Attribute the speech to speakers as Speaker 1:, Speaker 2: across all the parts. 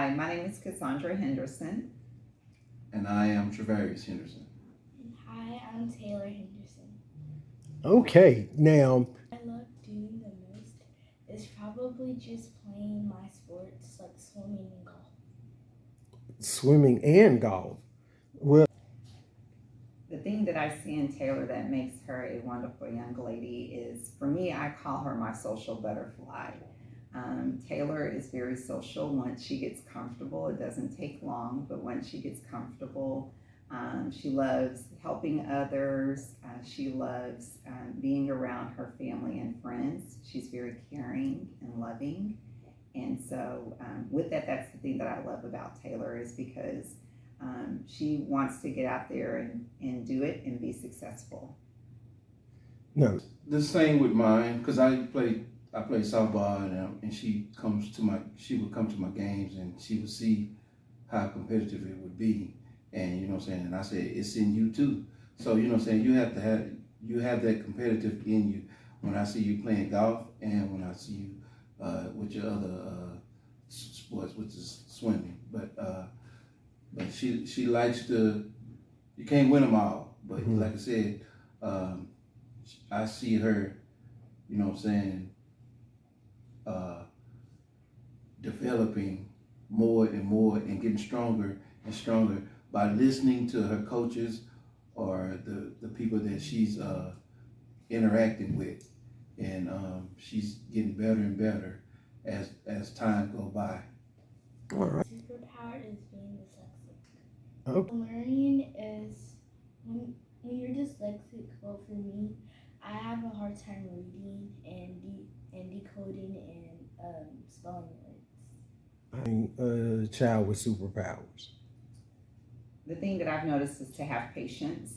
Speaker 1: Hi, my name is Cassandra Henderson.
Speaker 2: And I am Travarius Henderson.
Speaker 3: And hi, I'm Taylor Henderson.
Speaker 4: Okay, now
Speaker 3: I love doing the most is probably just playing my sports like swimming and golf.
Speaker 4: swimming and golf. Well,
Speaker 1: The thing that I see in Taylor that makes her a wonderful young lady is, for me, I call her my social butterfly. Taylor is very social once she gets comfortable. It doesn't take long, but once she gets comfortable, she loves helping others. She loves being around her family and friends. She's very caring and loving. And so, with that, that's the thing that I love about Taylor is because she wants to get out there and do it and be successful.
Speaker 4: no,
Speaker 2: The same with mine, because I play softball, and she would come to my games, and she would see how competitive it would be, and you know what I'm saying. And I said it's in you too. So you know what I'm saying. You have that competitive in you. When I see you playing golf, and when I see you with your other sports, which is swimming, but she likes to. You can't win them all, but like I said, I see her. You know what I'm saying. Developing more and more and getting stronger and stronger by listening to her coaches or the people that she's interacting with, and she's getting better and better as time go by.
Speaker 4: all right.
Speaker 3: Superpower is being dyslexic.
Speaker 4: Okay.
Speaker 3: Learning is when you're dyslexic. Well, for me, I have a hard time reading and decoding and spelling words.
Speaker 4: I'm a child with superpowers.
Speaker 1: The thing that I've noticed is to have patience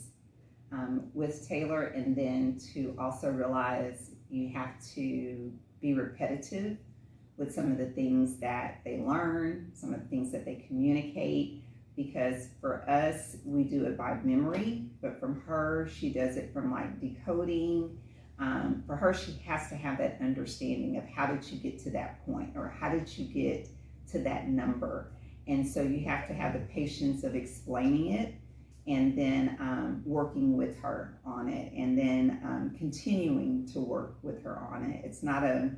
Speaker 1: with Taylor, and then to also realize you have to be repetitive with some of the things that they learn, some of the things that they communicate, because for us, we do it by memory, but from her, she does it from like decoding. For her, she has to have that understanding of how did you get to that point, or how did you get to that number. And so you have to have the patience of explaining it, and then working with her on it, and then continuing to work with her on it. It's not a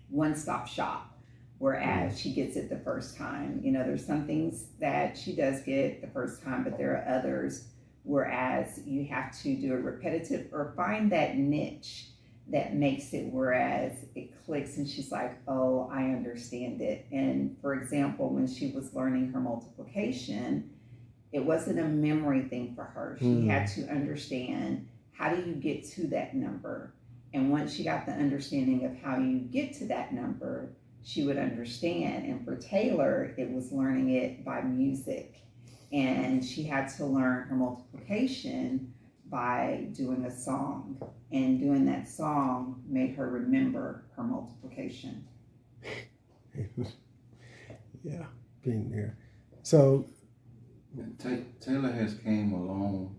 Speaker 1: one-stop shop, whereas she gets it the first time. You know, there's some things that she does get the first time, but there are others whereas you have to do it repetitive or find that niche that makes it whereas it clicks and she's like, oh, I understand it. And for example, when she was learning her multiplication, it wasn't a memory thing for her. She had to understand, how do you get to that number? And once she got the understanding of how you get to that number, she would understand. And for Taylor, it was learning it by music. And she had to learn her multiplication by doing a song. And doing that song made her remember her multiplication.
Speaker 4: Yeah, being there. So
Speaker 2: Taylor has came a long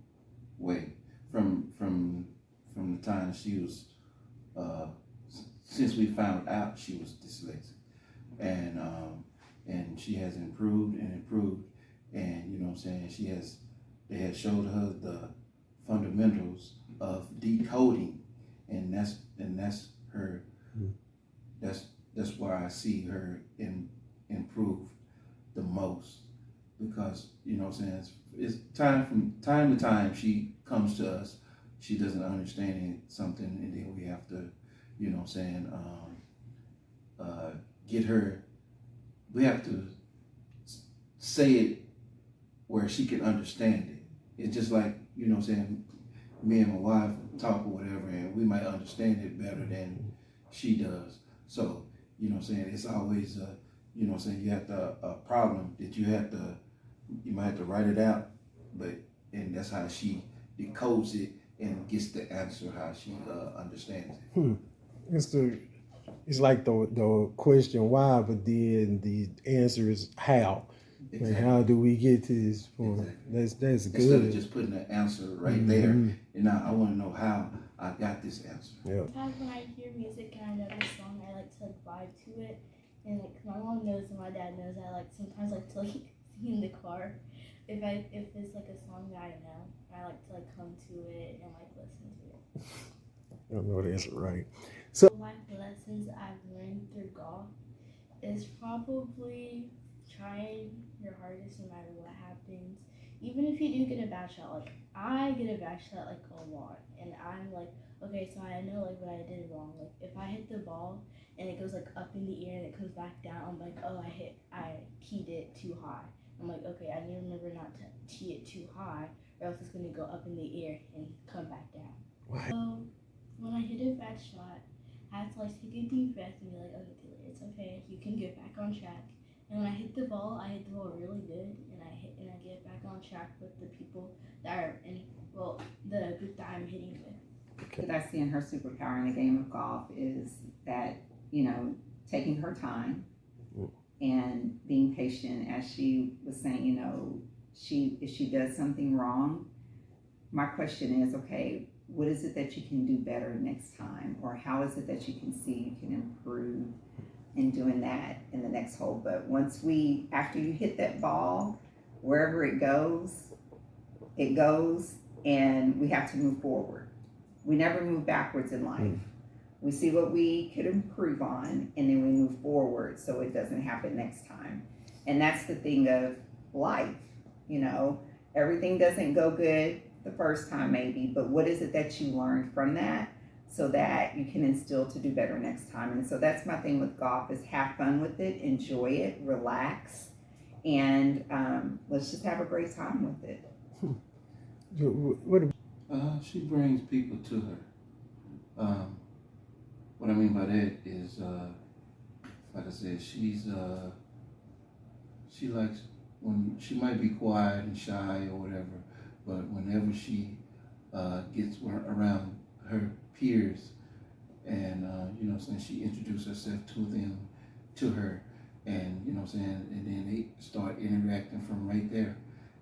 Speaker 2: way from the time she was since we found out she was dyslexic, and she has improved and improved, and you know what I'm saying, they had showed her the fundamentals of decoding, and that's her, that's where I see her improve the most, because you know what I'm saying, it's from time to time she comes to us, she doesn't understand something, and then we have to, you know what I'm saying, get her, we have to say it where she can understand it. It's just like, you know what I'm saying, me and my wife talk or whatever, and we might understand it better than she does. So, you know what I'm saying, it's always you know what I'm saying, you have a problem that you might have to write it out, and that's how she decodes it and gets the answer how she understands it.
Speaker 4: It's like the question why, but then the answer is how. Exactly. And how do we get to this point? Exactly. That's good.
Speaker 2: Instead of just putting the answer right there, and now I want to know how I got this answer.
Speaker 4: Yeah.
Speaker 3: Sometimes when I hear music and I know this song, I like to vibe to it, And like my mom knows and my dad knows I like sometimes like to like sing in the car. If it's like a song that I know, I like to like come to it and like listen to it.
Speaker 4: I know that's right.
Speaker 3: Life lessons I've learned through golf is probably trying your hardest no matter what happens. Even if you do get a bad shot, like I get a bad shot like a lot, and I'm like, okay, so I know like what I did wrong. Like if I hit the ball and it goes like up in the air and it comes back down, I'm like, oh, I teed it too high. I'm like, okay, I need to remember not to tee it too high, or else it's gonna go up in the air and come back down.
Speaker 4: What?
Speaker 3: So when I hit a bad shot, I have to like take a deep breath and be like, okay, Taylor, it's okay. You can get back on track. And when I hit the ball really good, and I get back on track with the people that are in the group that I'm hitting with.
Speaker 1: That I see in her superpower in the game of golf is that, you know, taking her time and being patient. As she was saying, you know, if she does something wrong, my question is, okay, what is it that you can do better next time? Or how is it that you can see you can improve in doing that in the next hole? But after you hit that ball, wherever it goes, and we have to move forward. We never move backwards in life. We see what we could improve on, and then we move forward so it doesn't happen next time. And that's the thing of life, you know, everything doesn't go good the first time maybe, but what is it that you learned from that so that you can instill to do better next time? And so that's my thing with golf, is have fun with it, enjoy it, relax, and let's just have a great time with it.
Speaker 2: She brings people to her. What I mean by that is, like I said, she likes when she might be quiet and shy or whatever, but whenever she gets around her peers, and you know, saying, she introduces herself to her, and you know, saying, and then they start interacting from right there,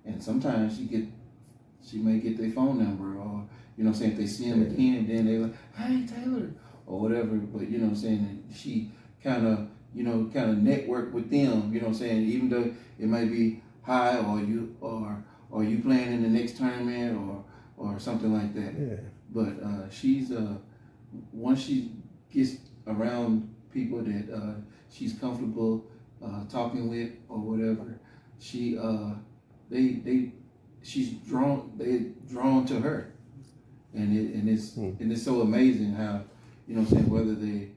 Speaker 2: and sometimes she may get their phone number, or you know, saying, if they see him again, then they like, hey Taylor, or whatever. But you know, saying, she kind of network with them. You know, saying, even though it might be high, or you playing in the next tournament, or something like that.
Speaker 4: Yeah.
Speaker 2: But she's once she gets around people that she's comfortable talking with or whatever, she's drawn to her, and it's so amazing how, you know, saying, whether they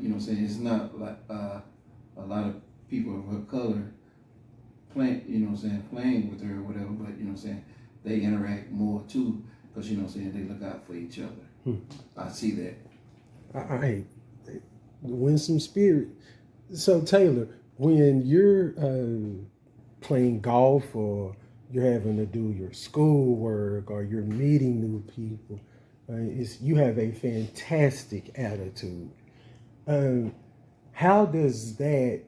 Speaker 2: you know, saying, it's not like a lot of people of her color playing with her or whatever, but you know, saying, they interact more too, because you know, saying, they look out for each other. I see that.
Speaker 4: I win some spirit. So Taylor, when you're playing golf, or you're having to do your schoolwork, or you're meeting new people, you have a fantastic attitude. How does that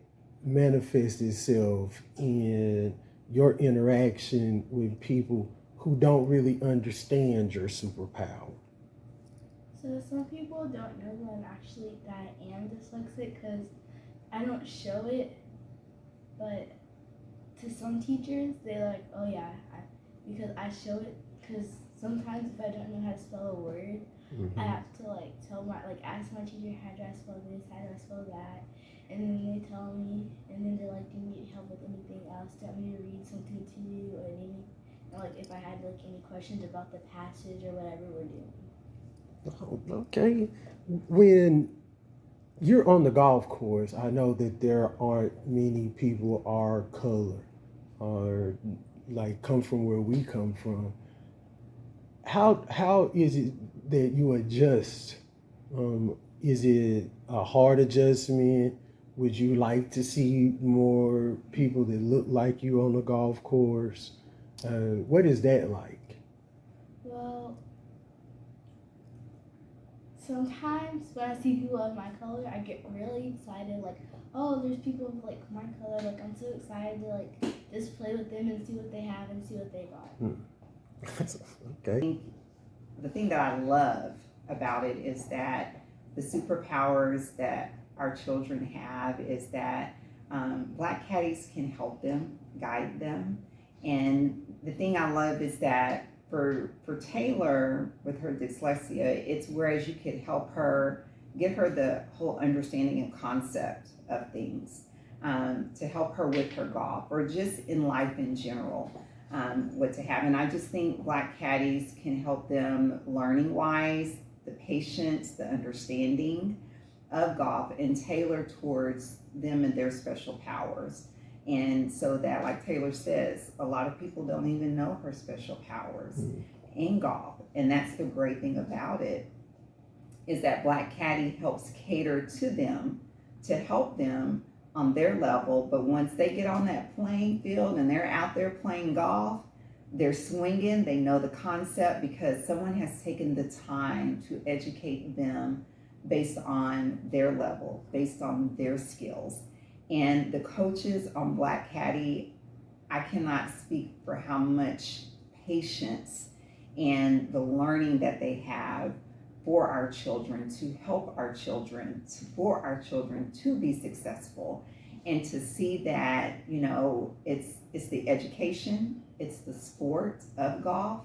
Speaker 4: manifest itself in your interaction with people who don't really understand your superpower?
Speaker 3: So some people don't know that I am dyslexic because I don't show it, but to some teachers, they're like, oh yeah, because I show it, because sometimes if I don't know how to spell a word, I have to like ask my teacher, how do I spell this, how do I spell that, and then they tell me, and then they're like, do you need help with anything else, do you want me to read something to you, or anything, or like if I had like any questions about the passage or whatever we're doing.
Speaker 4: Oh, okay. When you're on the golf course, I know that there aren't many people our color, or like come from where we come from. How is it that you adjust? Is it a hard adjustment? Would you like to see more people that look like you on the golf course? What is that like?
Speaker 3: Well, sometimes when I see people of my color, I get really excited. Like, oh, there's people of like my color. Like, I'm so excited to like just play with them and see what they have and see what they got.
Speaker 4: Okay.
Speaker 1: The thing that I love about it is that the superpowers that our children have is that Black Caddies can help them, guide them. And the thing I love is that for Taylor with her dyslexia, it's whereas you could help her, give her the whole understanding and concept of things, to help her with her golf or just in life in general, what to have. And I just think Black Caddies can help them learning wise, the patience, the understanding of golf, and tailor towards them and their special powers. And so that, like Taylor says, a lot of people don't even know her special powers in golf. And that's the great thing about it, is that Black Caddy helps cater to them to help them on their level. But once they get on that playing field and they're out there playing golf, they're swinging, they know the concept because someone has taken the time to educate them based on their level, based on their skills. And the coaches on Black Caddy, I cannot speak for how much patience and the learning that they have for our children, to help our children, for our children to be successful, and to see that, you know, it's the education, it's the sport of golf,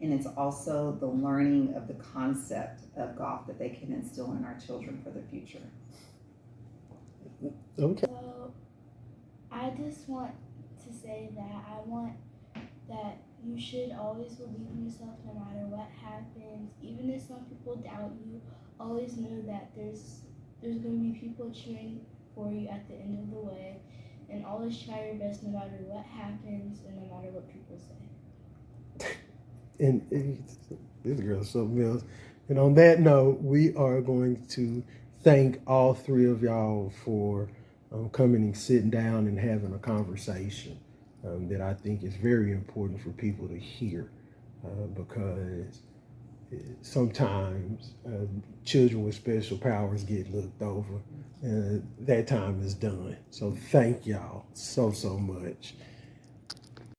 Speaker 1: and it's also the learning of the concept of golf that they can instill in our children for the future.
Speaker 4: Okay.
Speaker 3: So I just want to say that I want that you should always believe in yourself no matter what happens. Even if some people doubt you, always know that there's going to be people cheering for you at the end of the way. And always try your best no matter what happens and no matter what people say.
Speaker 4: And this girl's something else. And on that note, we are going to thank all three of y'all for coming and sitting down and having a conversation that I think is very important for people to hear, because sometimes children with special powers get looked over. That time is done. So thank y'all so much.